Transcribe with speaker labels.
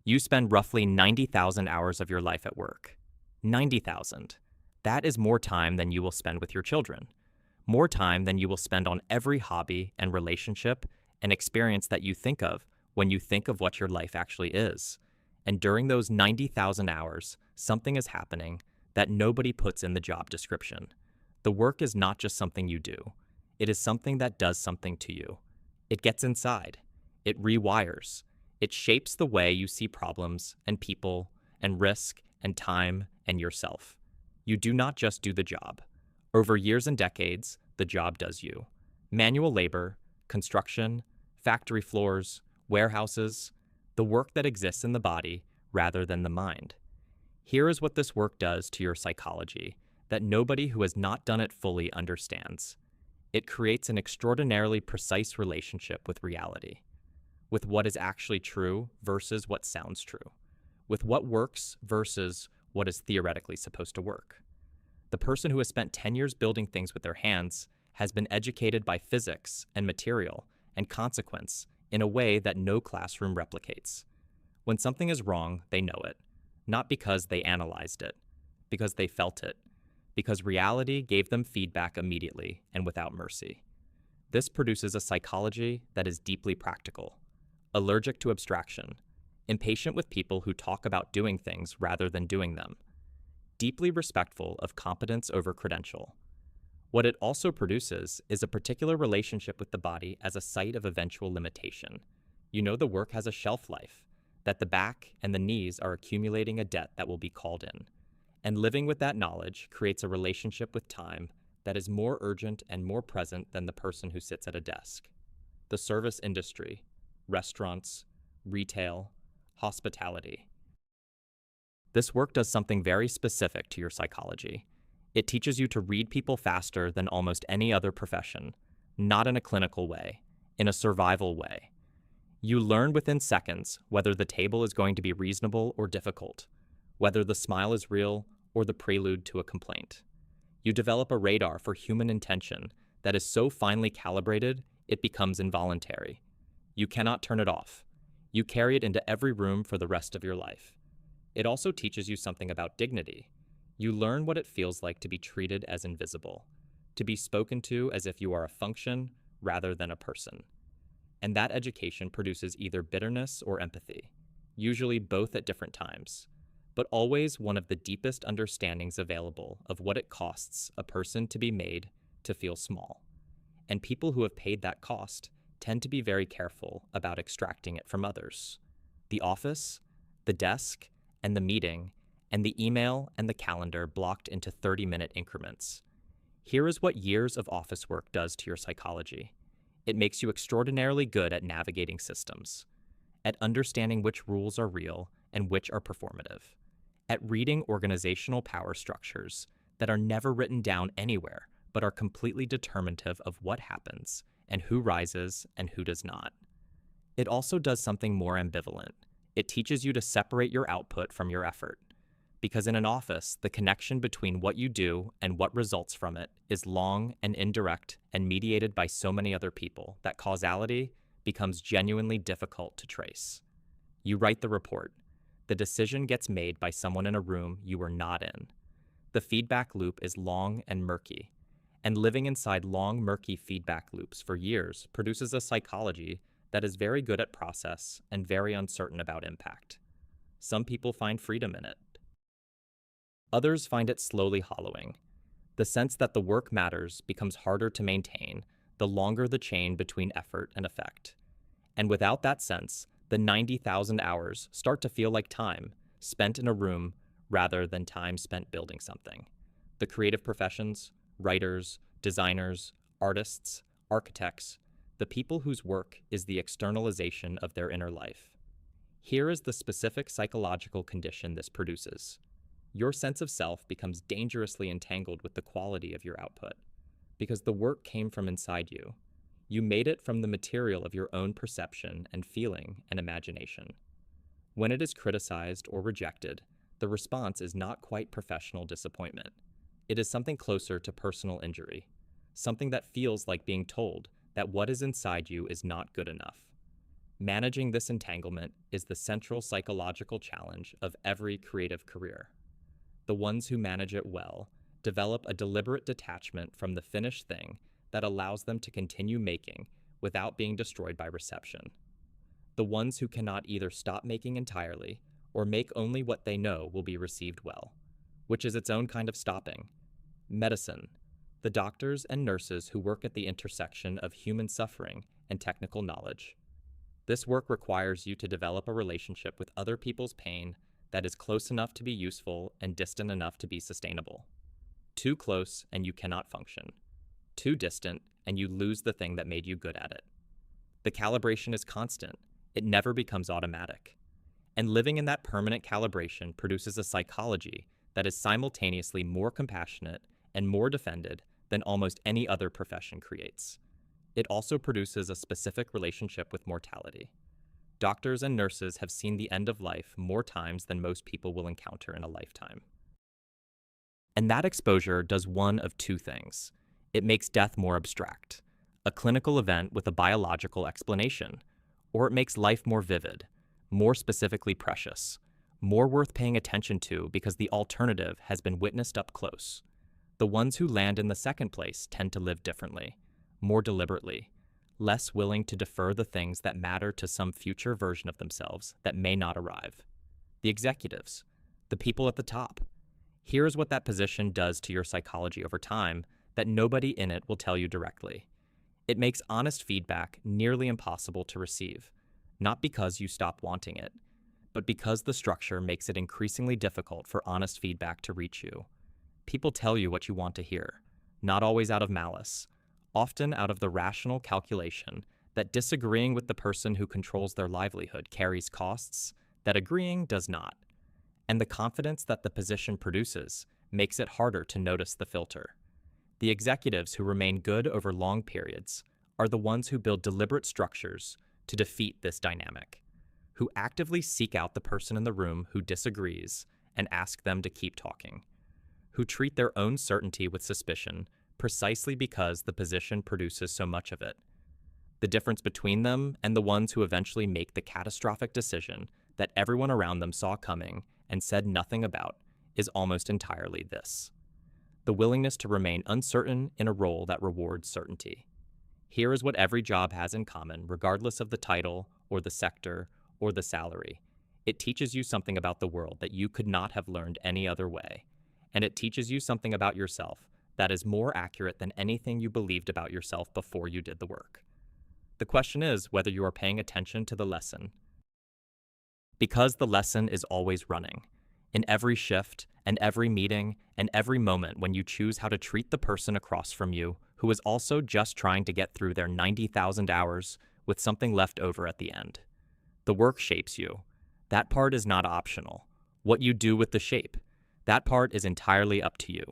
Speaker 1: You spend roughly 90,000 hours of your life at work. 90,000. That is more time than you will spend with your children. More time than you will spend on every hobby and relationship and experience that you think of when you think of what your life actually is. And during those 90,000 hours, something is happening that nobody puts in the job description. The work is not just something you do, it is something that does something to you. It gets inside, it rewires, it shapes the way you see problems and people and risk and time and yourself. You do not just do the job. Over years and decades, the job does you. Manual labor, construction, factory floors, warehouses, the work that exists in the body rather than the mind. Here is what this work does to your psychology that nobody who has not done it fully understands. It creates an extraordinarily precise relationship with reality, with what is actually true versus what sounds true, with what works versus what is theoretically supposed to work. The person who has spent 10 years building things with their hands has been educated by physics and material and consequence in a way that no classroom replicates. When something is wrong, they know it, not because they analyzed it, because they felt it, because reality gave them feedback immediately and without mercy. This produces a psychology that is deeply practical, allergic to abstraction, impatient with people who talk about doing things rather than doing them, deeply respectful of competence over credential. What it also produces is a particular relationship with the body as a site of eventual limitation. You know the work has a shelf life, that the back and the knees are accumulating a debt that will be called in. And living with that knowledge creates a relationship with time that is more urgent and more present than the person who sits at a desk. The service industry, restaurants, retail, hospitality. This work does something very specific to your psychology. It teaches you to read people faster than almost any other profession, not in a clinical way, in a survival way. You learn within seconds whether the table is going to be reasonable or difficult, whether the smile is real or the prelude to a complaint. You develop a radar for human intention that is so finely calibrated it becomes involuntary. You cannot turn it off. You carry it into every room for the rest of your life. It also teaches you something about dignity. You learn what it feels like to be treated as invisible, to be spoken to as if you are a function rather than a person. And that education produces either bitterness or empathy, usually both at different times, but always one of the deepest understandings available of what it costs a person to be made to feel small. And people who have paid that cost tend to be very careful about extracting it from others. The office, the desk, and the meeting, and the email and the calendar blocked into 30-minute increments. Here is what years of office work does to your psychology. It makes you extraordinarily good at navigating systems, at understanding which rules are real and which are performative, at reading organizational power structures that are never written down anywhere but are completely determinative of what happens and who rises and who does not. It also does something more ambivalent. It teaches you to separate your output from your effort. Because in an office, the connection between what you do and what results from it is long and indirect and mediated by so many other people that causality becomes genuinely difficult to trace. You write the report. The decision gets made by someone in a room you were not in. The feedback loop is long and murky, and living inside long, murky feedback loops for years produces a psychology that is very good at process and very uncertain about impact. Some people find freedom in it. Others find it slowly hollowing. The sense that the work matters becomes harder to maintain the longer the chain between effort and effect. And without that sense, the 90,000 hours start to feel like time spent in a room rather than time spent building something. The creative professions, writers, designers, artists, architects, the people whose work is the externalization of their inner life. Here is the specific psychological condition this produces. Your sense of self becomes dangerously entangled with the quality of your output, because the work came from inside you. You made it from the material of your own perception and feeling and imagination. When it is criticized or rejected, the response is not quite professional disappointment. It is something closer to personal injury, something that feels like being told that what is inside you is not good enough. Managing this entanglement is the central psychological challenge of every creative career. The ones who manage it well develop a deliberate detachment from the finished thing that allows them to continue making without being destroyed by reception. The ones who cannot either stop making entirely or make only what they know will be received well, which is its own kind of stopping. Medicine, the doctors and nurses who work at the intersection of human suffering and technical knowledge. This work requires you to develop a relationship with other people's pain that is close enough to be useful and distant enough to be sustainable. Too close and you cannot function. Too distant and you lose the thing that made you good at it. The calibration is constant. It never becomes automatic. And living in that permanent calibration produces a psychology that is simultaneously more compassionate and more defended than almost any other profession creates. It also produces a specific relationship with mortality. Doctors and nurses have seen the end of life more times than most people will encounter in a lifetime. And that exposure does one of two things. It makes death more abstract, a clinical event with a biological explanation, or it makes life more vivid, more specifically precious, more worth paying attention to because the alternative has been witnessed up close. The ones who land in the second place tend to live differently, more deliberately, less willing to defer the things that matter to some future version of themselves that may not arrive. The executives, the people at the top. Here's what that position does to your psychology over time that nobody in it will tell you directly. It makes honest feedback nearly impossible to receive, not because you stop wanting it, but because the structure makes it increasingly difficult for honest feedback to reach you. People tell you what you want to hear, not always out of malice, often out of the rational calculation that disagreeing with the person who controls their livelihood carries costs that agreeing does not, and the confidence that the position produces makes it harder to notice the filter. The executives who remain good over long periods are the ones who build deliberate structures to defeat this dynamic, who actively seek out the person in the room who disagrees and ask them to keep talking, who treat their own certainty with suspicion precisely because the position produces so much of it. The difference between them and the ones who eventually make the catastrophic decision that everyone around them saw coming and said nothing about is almost entirely this: the willingness to remain uncertain in a role that rewards certainty. Here is what every job has in common, regardless of the title or the sector or the salary. It teaches you something about the world that you could not have learned any other way, and it teaches you something about yourself that is more accurate than anything you believed about yourself before you did the work. The question is whether you are paying attention to the lesson. Because the lesson is always running. In every shift, and every meeting, and every moment when you choose how to treat the person across from you who is also just trying to get through their 90,000 hours with something left over at the end. The work shapes you. That part is not optional. What you do with the shape, that part is entirely up to you.